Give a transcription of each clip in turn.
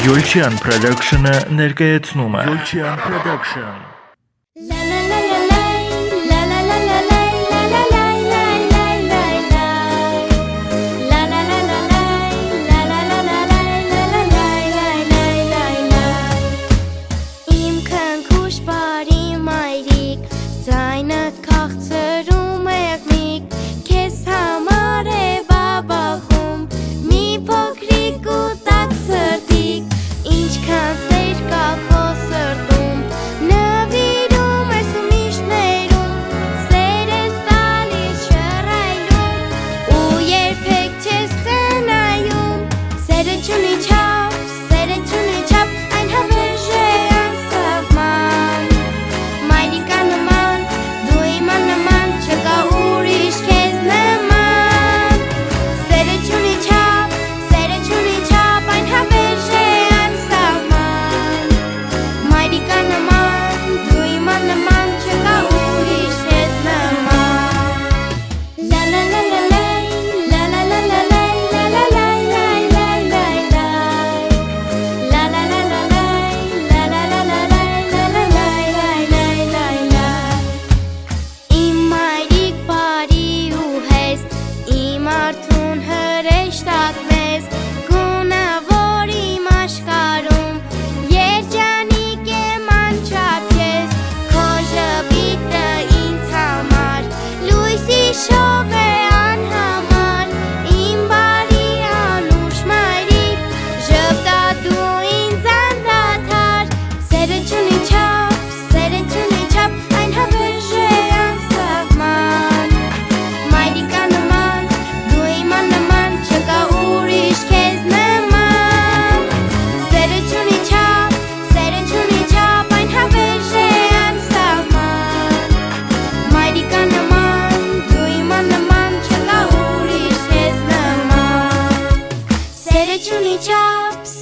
Յոլչյան Production-ը ներկայացնում է Յոլչյան Production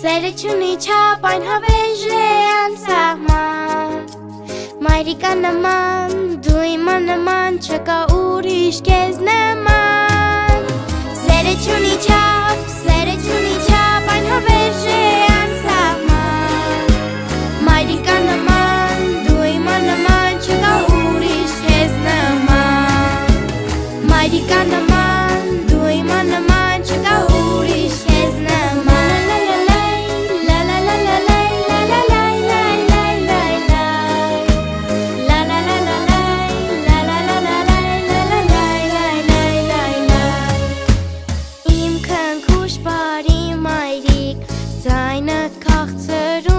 Սերությունի չափ այն հավերժ է անսահման Մայրիկա նման, դու իմա նման, չկա ուրիշ քեզ նման Սերությունի չափ այն հավերժ է անսահման Մայրիկա նման, դու իմա նման, չկա ուրիշ քեզ նման Մայրիկա նման, դու իմա նման, չկա ուրիշ քեզ նման Ձայնդ քաղցրում